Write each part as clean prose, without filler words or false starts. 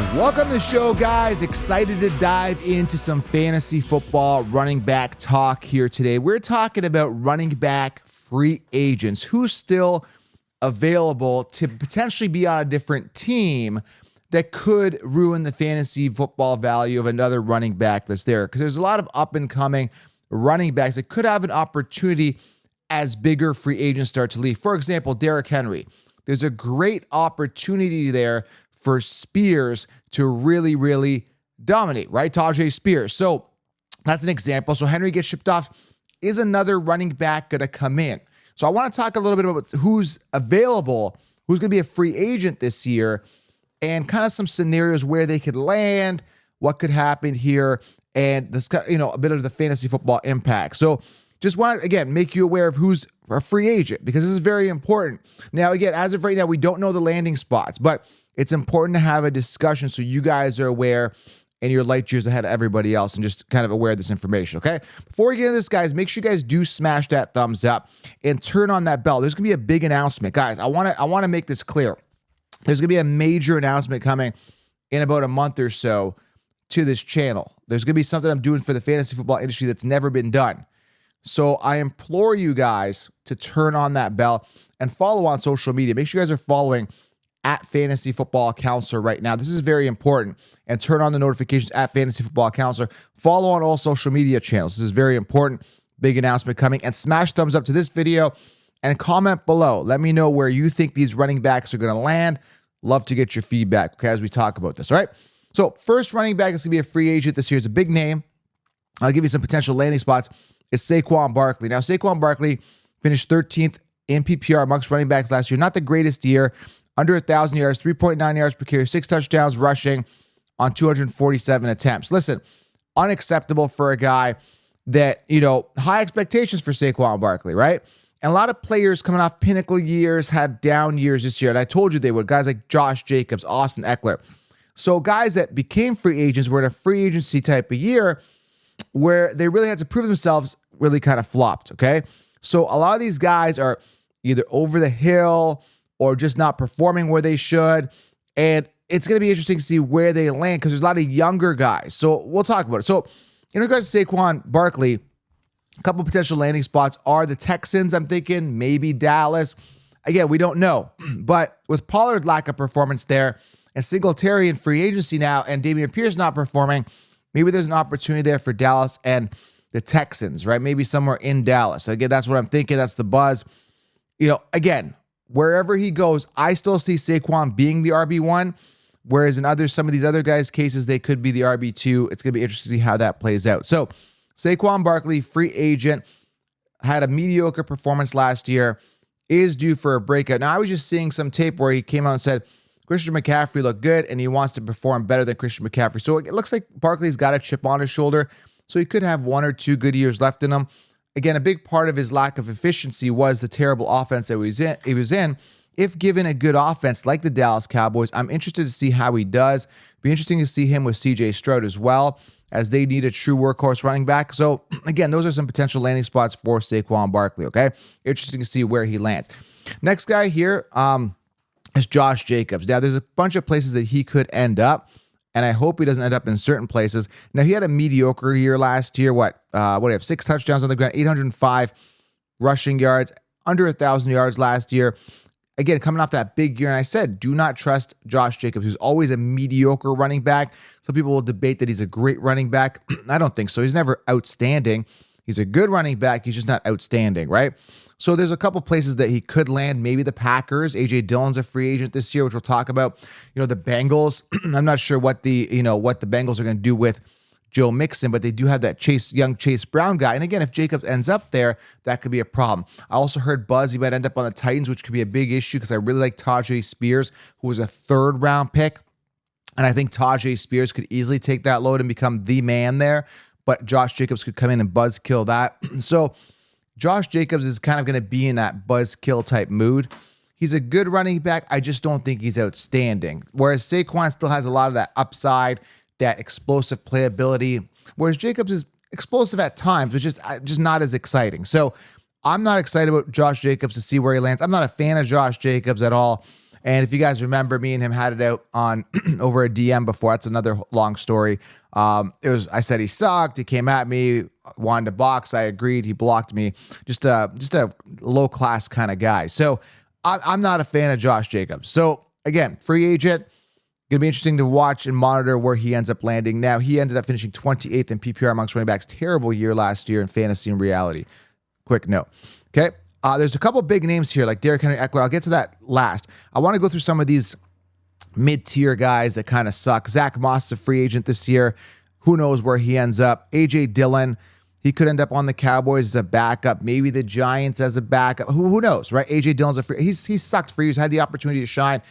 Welcome to the show, guys. Excited to dive into some fantasy football running back talk here today. We're talking about running back free agents, who's still available to potentially be on a different team that could ruin the fantasy football value of another running back that's there. Because there's a lot of up-and-coming running backs that could have an opportunity as bigger free agents start to leave. For example, Derrick Henry. There's a great opportunity there for Spears to really, really dominate, right? Tajay Spears. So that's an example. So Henry gets shipped off. Is another running back going to come in? So I want to talk a little bit about who's available, who's going to be a free agent this year, and kind of some scenarios where they could land, what could happen here, and this, a bit of the fantasy football impact. So just want to, again, make you aware of who's a free agent, because this is very important. Now, again, as of right now, we don't know the landing spots, but it's important to have a discussion so you guys are aware and you're light years ahead of everybody else and just kind of aware of this information, okay? Before we get into this, guys, make sure you guys do smash that thumbs up and turn on that bell. There's going to be a big announcement. Guys, I want to make this clear. There's going to be a major announcement coming in about a month or so to this channel. There's going to be something I'm doing for the fantasy football industry that's never been done. So I implore you guys to turn on that bell and follow on social media. Make sure you guys are following at Fantasy Football Counselor right now. This is very important. And turn on the notifications at Fantasy Football Counselor. Follow on all social media channels. This is very important. Big announcement coming. And smash thumbs up to this video and comment below. Let me know where you think these running backs are going to land. Love to get your feedback, okay, as we talk about this, all right? So first running back is going to be a free agent this year. It's a big name. I'll give you some potential landing spots. It's Saquon Barkley. Now, Saquon Barkley finished 13th in PPR amongst running backs last year. Not the greatest year. Under 1,000 yards, 3.9 yards per carry, 6 touchdowns rushing on 247 attempts. Listen, unacceptable for a guy that, high expectations for Saquon Barkley, right? And a lot of players coming off pinnacle years had down years this year. And I told you they would. Guys like Josh Jacobs, Austin Ekeler. So guys that became free agents were in a free agency type of year where they really had to prove themselves, really kind of flopped, okay? So a lot of these guys are either over the hill or just not performing where they should. And it's going to be interesting to see where they land because there's a lot of younger guys. So we'll talk about it. So in regards to Saquon Barkley, a couple potential landing spots are the Texans, I'm thinking, maybe Dallas. Again, we don't know. But with Pollard's lack of performance there and Singletary in free agency now and Dameon Pierce not performing, maybe there's an opportunity there for Dallas and the Texans, right? Maybe somewhere in Dallas. Again, that's what I'm thinking. That's the buzz. Again, wherever he goes, I still see Saquon being the RB1, whereas in some of these other guys' cases, they could be the RB2. It's going to be interesting to see how that plays out. So Saquon Barkley, free agent, had a mediocre performance last year, is due for a breakout. Now, I was just seeing some tape where he came out and said, Christian McCaffrey looked good, and he wants to perform better than Christian McCaffrey. So it looks like Barkley's got a chip on his shoulder, so he could have 1 or 2 good years left in him. Again, a big part of his lack of efficiency was the terrible offense that he was in. If given a good offense like the Dallas Cowboys, I'm interested to see how he does. Be interesting to see him with CJ Stroud as well, as they need a true workhorse running back. So, again, those are some potential landing spots for Saquon Barkley, okay? Interesting to see where he lands. Next guy here is Josh Jacobs. Now, there's a bunch of places that he could end up, and I hope he doesn't end up in certain places. Now, he had a mediocre year last year. What do you have? 6 touchdowns on the ground, 805 rushing yards, under 1,000 yards last year. Again, coming off that big year, and I said, do not trust Josh Jacobs, who's always a mediocre running back. Some people will debate that he's a great running back. I don't think so. He's never outstanding. He's a good running back. He's just not outstanding, right? So there's a couple places that he could land. Maybe the Packers. A.J. Dillon's a free agent this year, which we'll talk about. The Bengals. I'm not sure what the Bengals are going to do with Joe Mixon, but they do have that young Chase Brown guy. And again, if Jacobs ends up there, that could be a problem. I also heard buzz he might end up on the Titans, which could be a big issue because I really like Tajay Spears, who was a 3rd-round pick. And I think Tajay Spears could easily take that load and become the man there. But Josh Jacobs could come in and buzzkill that. So Josh Jacobs is kind of going to be in that buzzkill type mood. He's a good running back. I just don't think he's outstanding. Whereas Saquon still has a lot of that upside, that explosive playability. Whereas Jacobs is explosive at times, but just not as exciting. So I'm not excited about Josh Jacobs to see where he lands. I'm not a fan of Josh Jacobs at all. And if you guys remember, me and him had it out on over a DM before. That's another long story. I said he sucked. He came at me, wanted to box. I agreed. He blocked me. Just a low class kind of guy. So I'm not a fan of Josh Jacobs. So again, free agent. Going to be interesting to watch and monitor where he ends up landing. Now, he ended up finishing 28th in PPR amongst running backs. Terrible year last year in fantasy and reality. Quick note. Okay. There's a couple big names here like Derrick Henry, Ekeler. I'll get to that last. I want to go through some of these mid-tier guys that kind of suck. Zach Moss is a free agent this year. Who knows where he ends up? A.J. Dillon, he could end up on the Cowboys as a backup. Maybe the Giants as a backup. Who knows, right? A.J. Dillon's a free. He's sucked for years. Had the opportunity to shine,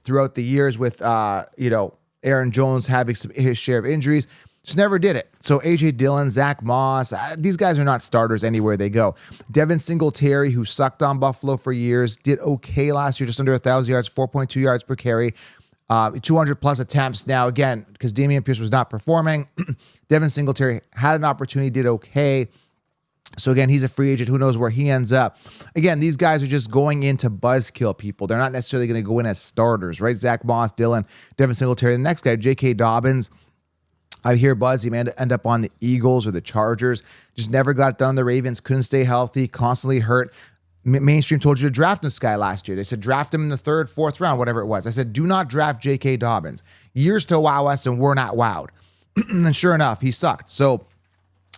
throughout the years with, Aaron Jones having his share of injuries. Just never did it. So A.J. Dillon, Zach Moss, these guys are not starters anywhere they go. Devin Singletary, who sucked on Buffalo for years, did okay last year, just under 1,000 yards, 4.2 yards per carry, 200 plus attempts. Now, again, because Dameon Pierce was not performing, Devin Singletary had an opportunity, did okay. So again, he's a free agent. Who knows where he ends up? Again, these guys are just going in to buzzkill people. They're not necessarily going to go in as starters, right? Zach Moss, Dillon, Devin Singletary. The next guy, J.K. Dobbins. I hear buzz. He may end up on the Eagles or the Chargers. Just never got it done on the Ravens. Couldn't stay healthy. Constantly hurt. Mainstream told you to draft this guy last year. They said draft him in the 3rd, 4th round, whatever it was. I said do not draft J.K. Dobbins. Years to wow us, and we're not wowed. And sure enough, he sucked. So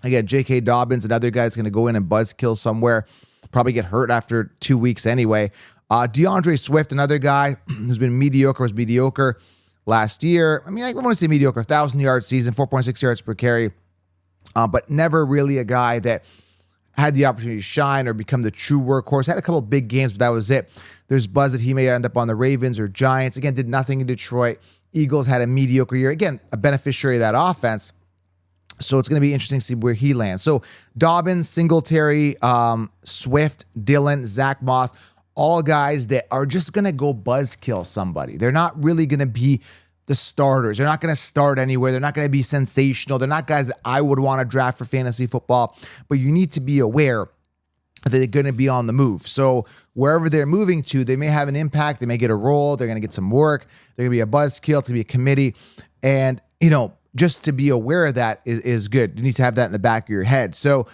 again, J.K. Dobbins, another guy that's going to go in and buzzkill somewhere. Probably get hurt after 2 weeks anyway. DeAndre Swift, another guy who's been mediocre last year. I mean, I want to say mediocre, 1,000-yard season, 4.6 yards per carry, but never really a guy that had the opportunity to shine or become the true workhorse. Had a couple big games, but that was it. There's buzz that he may end up on the Ravens or Giants. Again, did nothing in Detroit. Eagles had a mediocre year. Again, a beneficiary of that offense. So it's going to be interesting to see where he lands. So Dobbins, Singletary, Swift, Dillon, Zach Moss, all guys that are just going to go buzzkill somebody. They're not really going to be the starters. They're not going to start anywhere. They're not going to be sensational. They're not guys that I would want to draft for fantasy football. But you need to be aware that they're going to be on the move. So wherever they're moving to, they may have an impact. They may get a role. They're going to get some work. They're going to be a buzzkill. It's going to be a committee. And, just to be aware of that is good. You need to have that in the back of your head. So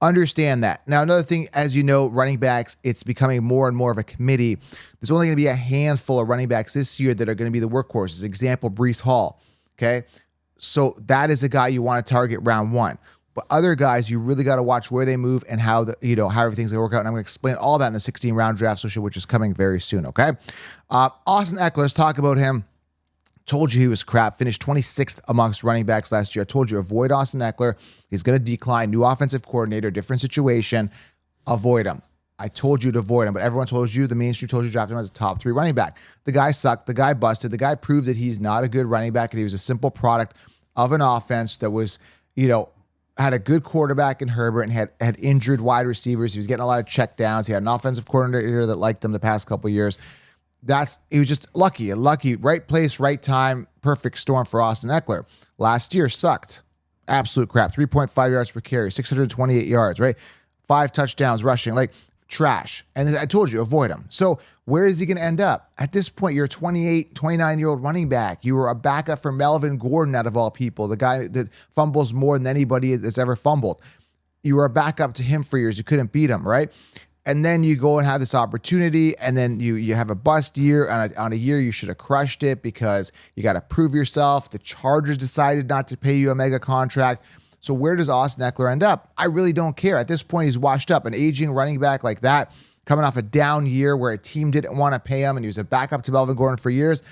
understand that. Now, another thing, as you know, running backs, it's becoming more and more of a committee. There's only going to be a handful of running backs this year that are going to be the workhorses. Example, Breece Hall. Okay. So that is a guy you want to target round 1. But other guys, you really got to watch where they move and how how everything's going to work out. And I'm going to explain all that in the 16-round draft social, which is coming very soon. Okay. Austin Ekeler, let's talk about him. Told you he was crap. Finished 26th amongst running backs last year. I told you, avoid Austin Ekeler. He's going to decline. New offensive coordinator, different situation. Avoid him. I told you to avoid him, but everyone told you, the mainstream told you to draft him as a top 3 running back. The guy sucked. The guy busted. The guy proved that he's not a good running back, and he was a simple product of an offense that was, had a good quarterback in Herbert and had injured wide receivers. He was getting a lot of check downs. He had an offensive coordinator that liked him the past couple of years. He was just lucky, right place, right time, perfect storm for Austin Ekeler. Last year sucked. Absolute crap. 3.5 yards per carry, 628 yards, right? 5 touchdowns rushing, like trash. And I told you, avoid him. So where is he going to end up? At this point, you're a 28, 29-year-old running back. You were a backup for Melvin Gordon out of all people, the guy that fumbles more than anybody that's ever fumbled. You were a backup to him for years. You couldn't beat him, right? And then you go and have this opportunity, and then you have a bust year. On a year you should have crushed it because you got to prove yourself. The Chargers decided not to pay you a mega contract. So where does Austin Ekeler end up? I really don't care. At this point, he's washed up. An aging running back like that, coming off a down year where a team didn't want to pay him, and he was a backup to Melvin Gordon for years.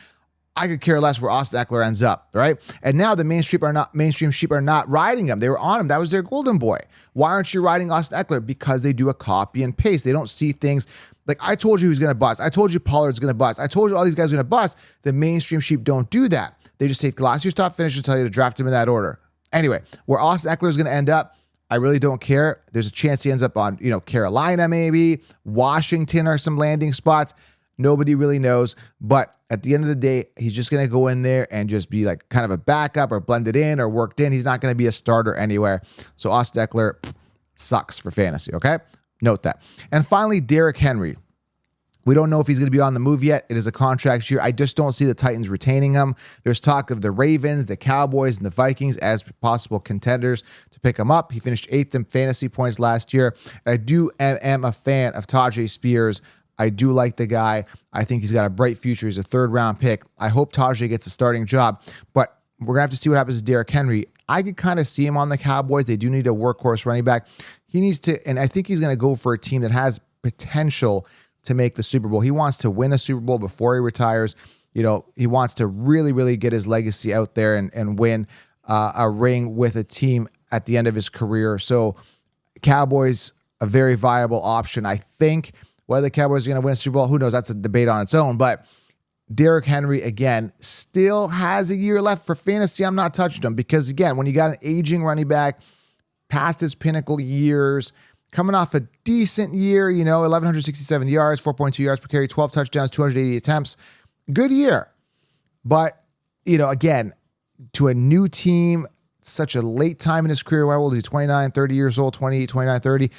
I could care less where Austin Ekeler ends up, right? And now the mainstream sheep are not riding him. They were on him. That was their golden boy. Why aren't you riding Austin Ekeler? Because they do a copy and paste. They don't see things like I told you he was going to bust. I told you Pollard's going to bust. I told you all these guys are going to bust. The mainstream sheep don't do that. They just take last year's top finish and tell you to draft him in that order. Anyway, where Austin Ekeler is going to end up, I really don't care. There's a chance he ends up on, Carolina maybe, Washington are some landing spots. Nobody really knows, but at the end of the day, he's just going to go in there and just be like kind of a backup or blended in or worked in. He's not going to be a starter anywhere. So Austin Ekeler sucks for fantasy, okay? Note that. And finally, Derrick Henry. We don't know if he's going to be on the move yet. It is a contract year. I just don't see the Titans retaining him. There's talk of the Ravens, the Cowboys, and the Vikings as possible contenders to pick him up. He finished 8th in fantasy points last year. I am a fan of Tajay Spears. I do like the guy. I think he's got a bright future. He's a 3rd-round pick. I hope Tajay gets a starting job, but we're going to have to see what happens to Derrick Henry. I could kind of see him on the Cowboys. They do need a workhorse running back. He needs to, and I think he's going to go for a team that has potential to make the Super Bowl. He wants to win a Super Bowl before he retires. You know, he wants to really, really get his legacy out there and win a ring with a team at the end of his career. So Cowboys, a very viable option. I think whether the Cowboys are going to win a Super Bowl, who knows? That's a debate on its own. But Derrick Henry, again, still has a year left for fantasy. I'm not touching him because, again, when you got an aging running back past his pinnacle years, coming off a decent year, 1,167 yards, 4.2 yards per carry, 12 touchdowns, 280 attempts. Good year. But, again, to a new team, such a late time in his career, how old is he? 29, 30 years old, 28, 29, 30.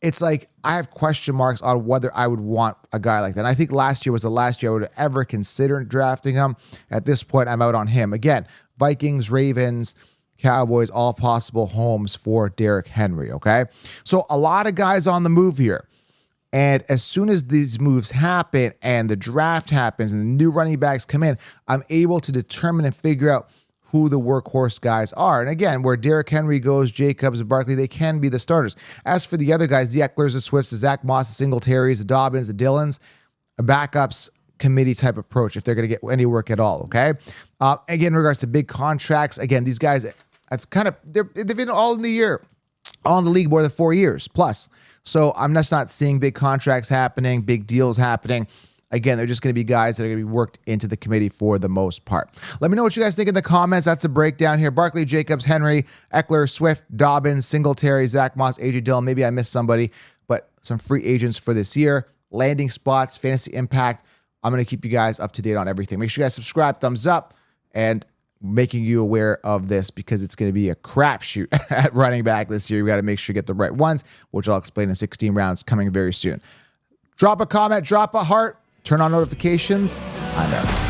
It's like I have question marks on whether I would want a guy like that. And I think last year was the last year I would have ever considered drafting him. At this point, I'm out on him. Again, Vikings, Ravens, Cowboys, all possible homes for Derrick Henry, okay? So a lot of guys on the move here. And as soon as these moves happen and the draft happens and the new running backs come in, I'm able to determine and figure out who the workhorse guys are. And again, where Derrick Henry goes, Jacobs, Barkley, they can be the starters. As for the other guys, the Eklers, the Swifts, the Zach Moss, the Singletaries, the Dobbins, the Dillons, a backups committee type approach if they're going to get any work at all, okay? Again, in regards to big contracts, again, these guys, they've been all in the league more than 4 years plus. So I'm just not seeing big contracts happening, big deals happening. Again, they're just going to be guys that are going to be worked into the committee for the most part. Let me know what you guys think in the comments. That's a breakdown here. Barkley, Jacobs, Henry, Ekeler, Swift, Dobbins, Singletary, Zach Moss, A.J. Dillon. Maybe I missed somebody, but some free agents for this year. Landing spots, fantasy impact. I'm going to keep you guys up to date on everything. Make sure you guys subscribe, thumbs up, and making you aware of this because it's going to be a crapshoot at running back this year. We got to make sure you get the right ones, which I'll explain in 16 rounds coming very soon. Drop a comment, drop a heart. Turn on notifications. I'm out.